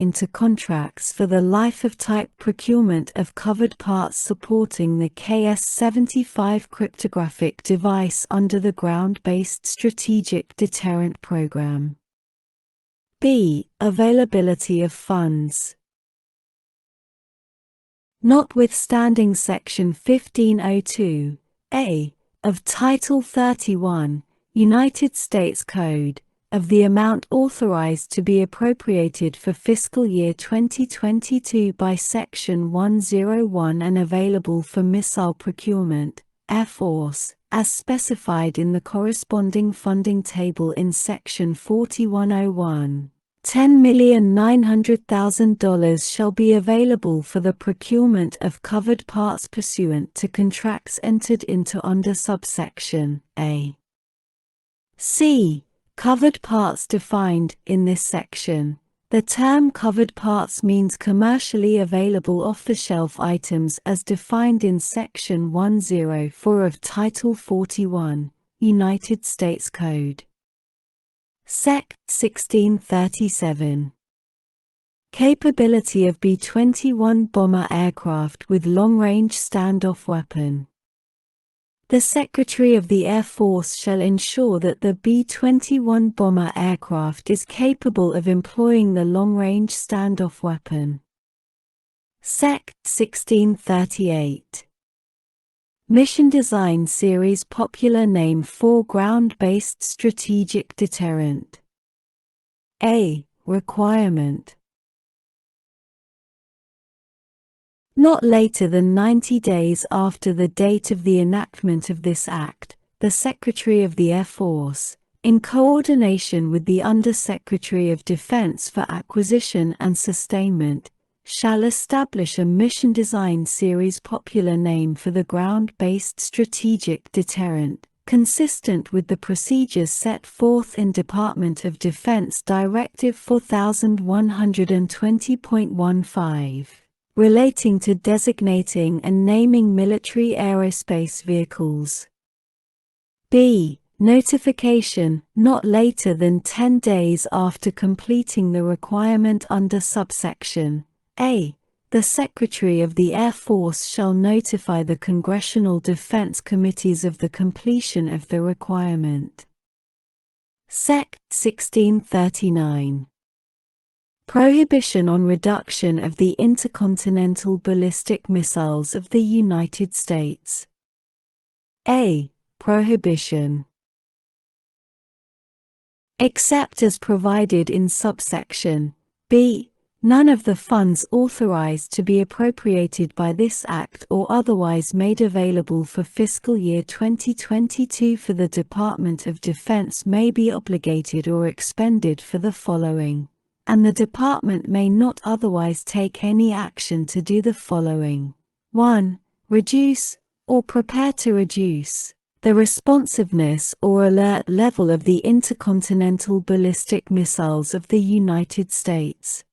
into contracts for the life-of-type procurement of covered parts supporting the KS-75 cryptographic device under the Ground-Based Strategic Deterrent Program. B. Availability of funds. Notwithstanding Section 1502(a) of Title 31, United States Code, of the amount authorized to be appropriated for fiscal year 2022 by Section 101 and available for missile procurement, Air Force, as specified in the corresponding funding table in Section 4101. $10,900,000 shall be available for the procurement of covered parts pursuant to contracts entered into under subsection A. C. Covered parts defined in this section. The term covered parts means commercially available off-the-shelf items as defined in Section 104 of Title 41, United States Code. Sec. 1637. Capability of B-21 bomber aircraft with long-range standoff weapon. The Secretary of the Air Force shall ensure that the B-21 bomber aircraft is capable of employing the long-range standoff weapon. Sec. 1638. Mission Design Series popular name for Ground-Based Strategic Deterrent. A. Requirement. Not later than 90 days after the date of the enactment of this Act, the Secretary of the Air Force, in coordination with the Under-Secretary of Defense for Acquisition and Sustainment, shall establish a Mission Design Series popular name for the Ground-Based Strategic Deterrent, consistent with the procedures set forth in Department of Defense Directive 4120.15. relating to designating and naming military aerospace vehicles. B. Notification, not later than 10 days after completing the requirement under subsection A. The Secretary of the Air Force shall notify the Congressional Defense Committees of the completion of the requirement. Sec. 1639. Prohibition on reduction of the intercontinental ballistic missiles of the United States. A. Prohibition. Except as provided in subsection B, none of the funds authorized to be appropriated by this Act or otherwise made available for fiscal year 2022 for the Department of Defense may be obligated or expended for the following, and the Department may not otherwise take any action to do the following. 1. Reduce, or prepare to reduce, the responsiveness or alert level of the intercontinental ballistic missiles of the United States.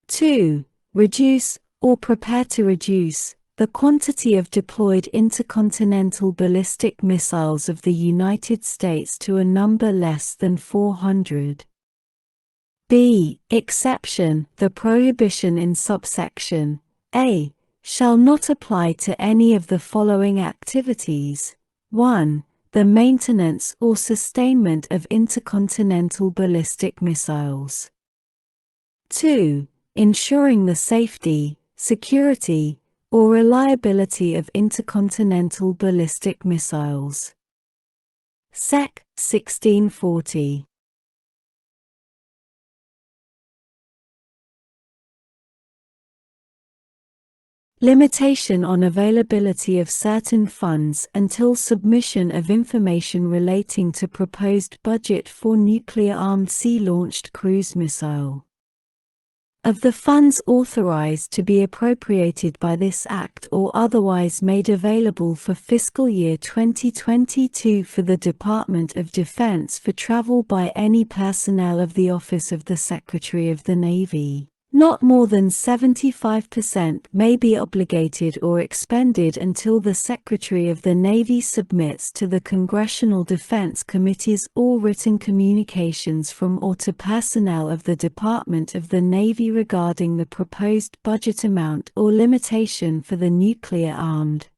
2. Reduce, or prepare to reduce, the quantity of deployed intercontinental ballistic missiles of the United States to a number less than 400. B. Exception. The prohibition in subsection A shall not apply to any of the following activities. 1. The maintenance or sustainment of intercontinental ballistic missiles. 2. Ensuring the safety, security, or reliability of intercontinental ballistic missiles. Sec. 1640. Limitation on availability of certain funds until submission of information relating to proposed budget for nuclear-armed sea-launched cruise missile. Of the funds authorized to be appropriated by this Act or otherwise made available for fiscal year 2022 for the Department of Defense for travel by any personnel of the Office of the Secretary of the Navy, Not more than 75% may be obligated or expended until the Secretary of the Navy submits to the Congressional Defense Committees all written communications from or to personnel of the Department of the Navy regarding the proposed budget amount or limitation for the nuclear-armed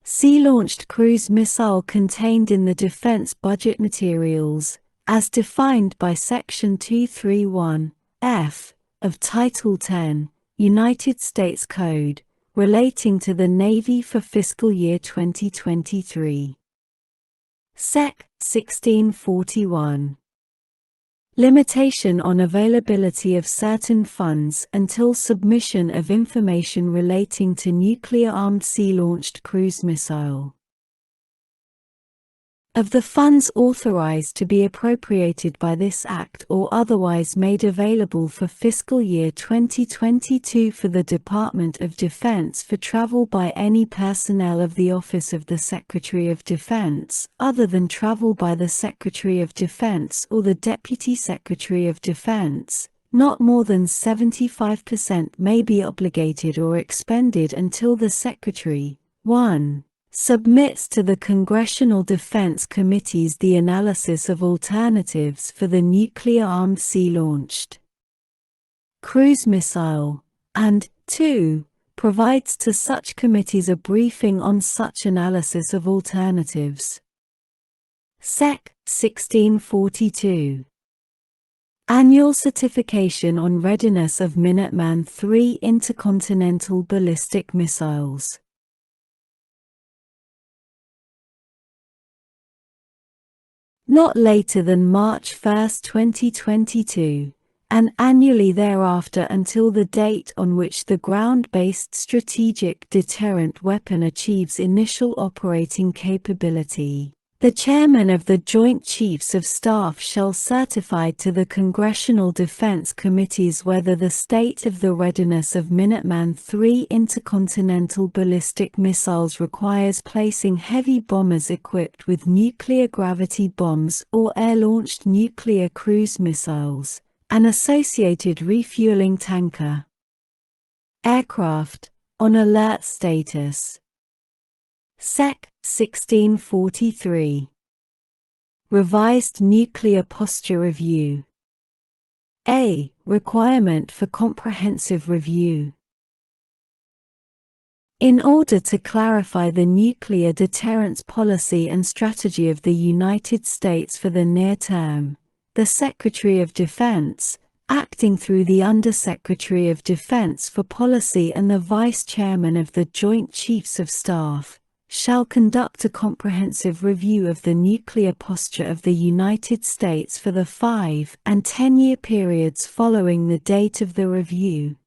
sea-launched cruise missile contained in the defense budget materials, as defined by Section 231(f) of Title 10, United States Code, relating to the Navy for fiscal year 2023. Sec. 1641. Limitation on availability of certain funds until submission of information relating to nuclear-armed sea-launched cruise missile. Of the funds authorized to be appropriated by this Act or otherwise made available for fiscal year 2022 for the Department of Defense for travel by any personnel of the Office of the Secretary of Defense, other than travel by the Secretary of Defense or the Deputy Secretary of Defense, not more than 75% may be obligated or expended until the Secretary, 1. submits to the Congressional Defense Committees the analysis of alternatives for the nuclear-armed sea-launched cruise missile, and 2. provides to such committees a briefing on such analysis of alternatives. Sec. 1642. Annual certification on readiness of Minuteman III intercontinental ballistic missiles. Not later than March 1, 2022, and annually thereafter until the date on which the ground-based strategic deterrent weapon achieves initial operating capability. The Chairman of the Joint Chiefs of Staff shall certify to the Congressional Defense Committees whether the state of the readiness of Minuteman III intercontinental ballistic missiles requires placing heavy bombers equipped with nuclear gravity bombs or air-launched nuclear cruise missiles, an associated refueling tanker aircraft, on alert status. Sec. 1643. Revised Nuclear Posture Review. A. Requirement for comprehensive review. In order to clarify the nuclear deterrence policy and strategy of the United States for the near term, the Secretary of Defense, acting through the Undersecretary of Defense for Policy and the Vice Chairman of the Joint Chiefs of Staff, shall conduct a comprehensive review of the nuclear posture of the United States for the 5- and 10-year periods following the date of the review.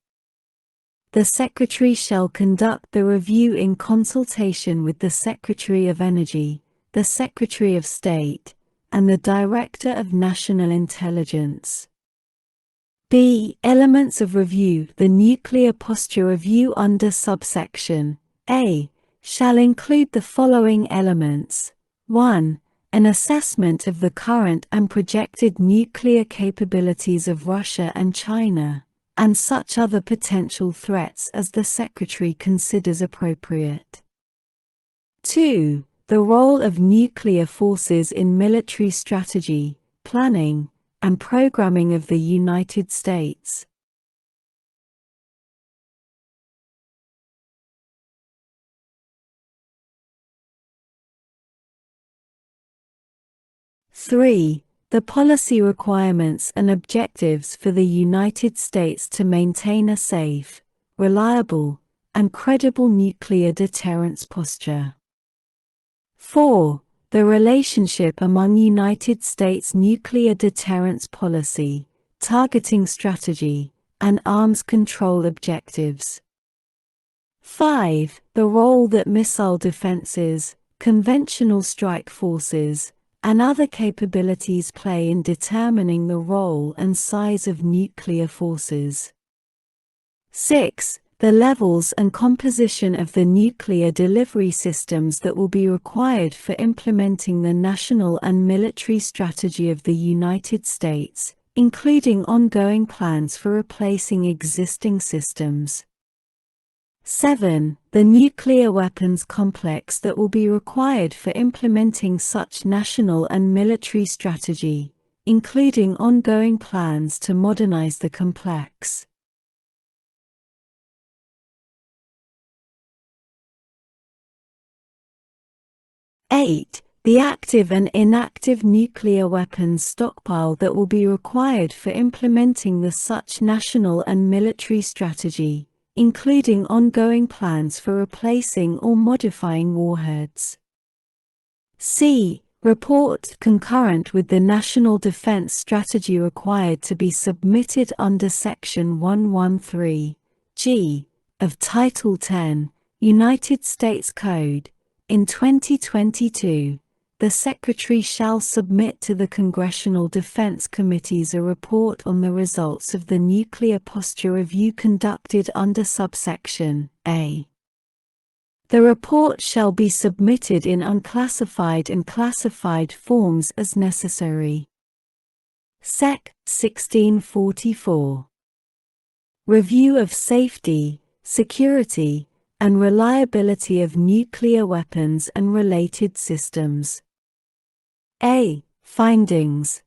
The Secretary shall conduct the review in consultation with the Secretary of Energy, the Secretary of State, and the Director of National Intelligence. B. Elements of review. The nuclear posture review under subsection A shall include the following elements. 1. An assessment of the current and projected nuclear capabilities of Russia and China, and such other potential threats as the Secretary considers appropriate. 2. The role of nuclear forces in military strategy, planning, and programming of the United States. 3. The policy requirements and objectives for the United States to maintain a safe, reliable, and credible nuclear deterrence posture. 4. The relationship among United States nuclear deterrence policy, targeting strategy, and arms control objectives. 5. The role that missile defenses, conventional strike forces, and other capabilities play in determining the role and size of nuclear forces. 6. The levels and composition of the nuclear delivery systems that will be required for implementing the national and military strategy of the United States, including ongoing plans for replacing existing systems. 7. The nuclear weapons complex that will be required for implementing such national and military strategy, including ongoing plans to modernize the complex. 8. The active and inactive nuclear weapons stockpile that will be required for implementing the such national and military strategy, including ongoing plans for replacing or modifying warheads. C. Report concurrent with the National Defense Strategy required to be submitted under Section 113(g) of Title 10, United States Code. In 2022, the Secretary shall submit to the Congressional Defense Committees a report on the results of the Nuclear Posture Review conducted under subsection A. The report shall be submitted in unclassified and classified forms as necessary. Sec. 1644. Review of safety, security, and reliability of nuclear weapons and related systems. A. Findings.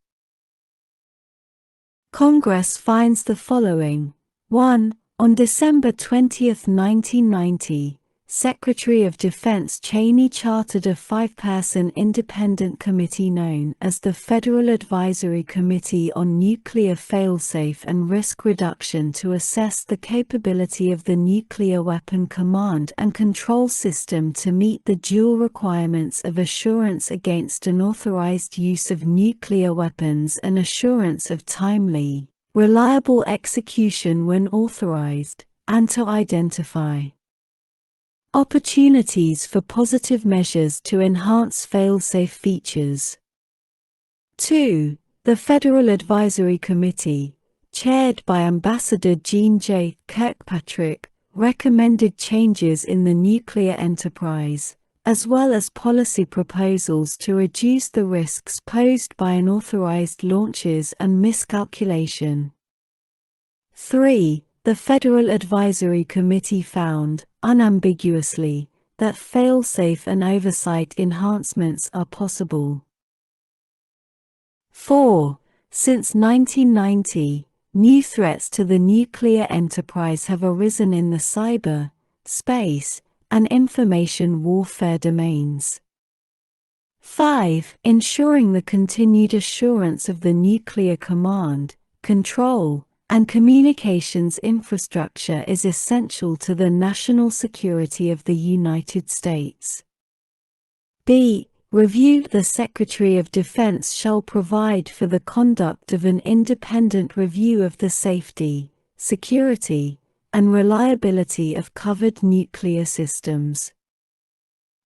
Congress finds the following. 1. On December 20, 1990, Secretary of Defense Cheney chartered a 5-person independent committee known as the Federal Advisory Committee on Nuclear Failsafe and Risk Reduction to assess the capability of the Nuclear Weapon Command and Control System to meet the dual requirements of assurance against unauthorized use of nuclear weapons and assurance of timely, reliable execution when authorized, and to identify opportunities for positive measures to enhance failsafe features. 2. The Federal Advisory Committee, chaired by Ambassador Jeane J. Kirkpatrick, recommended changes in the nuclear enterprise, as well as policy proposals to reduce the risks posed by unauthorized launches and miscalculation. 3. The Federal Advisory Committee found, unambiguously, that failsafe and oversight enhancements are possible. 4. Since 1990, new threats to the nuclear enterprise have arisen in the cyber, space, and information warfare domains. 5. Ensuring the continued assurance of the nuclear command, control, and communications infrastructure is essential to the national security of the United States. B. Review. The Secretary of Defense shall provide for the conduct of an independent review of the safety, security, and reliability of covered nuclear systems.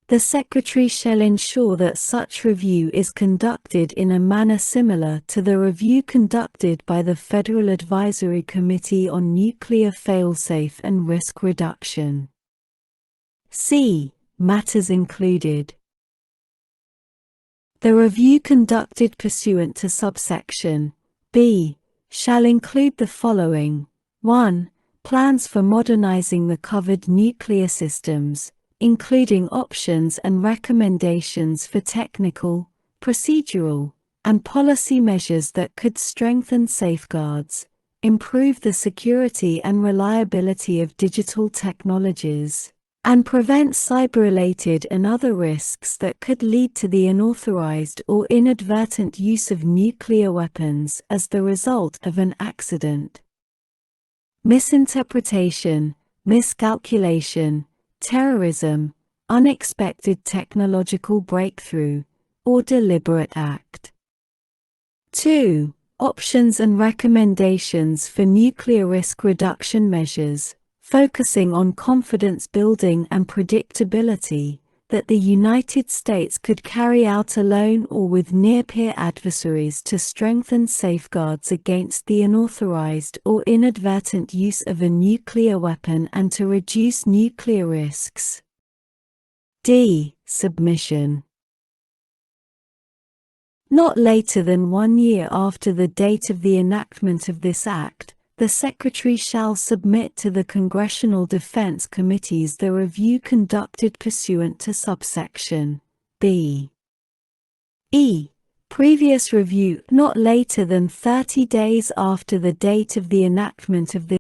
The Secretary shall ensure that such review is conducted in a manner similar to the review conducted by the Federal Advisory Committee on Nuclear Failsafe and Risk Reduction. C. Matters included. The review conducted pursuant to subsection B shall include the following. 1. Plans for modernizing the covered nuclear systems, including options and recommendations for technical, procedural, and policy measures that could strengthen safeguards, improve the security and reliability of digital technologies, and prevent cyber-related and other risks that could lead to the unauthorized or inadvertent use of nuclear weapons as the result of an accident, misinterpretation, miscalculation, terrorism, unexpected technological breakthrough, or deliberate act. 2. Options and recommendations for nuclear risk reduction measures, focusing on confidence building and predictability, that the United States could carry out alone or with near-peer adversaries to strengthen safeguards against the unauthorized or inadvertent use of a nuclear weapon and to reduce nuclear risks. D. Submission. Not later than 1 year after the date of the enactment of this Act, the Secretary shall submit to the Congressional Defense Committees the review conducted pursuant to subsection B. E. Previous review not later than 30 days after the date of the enactment of this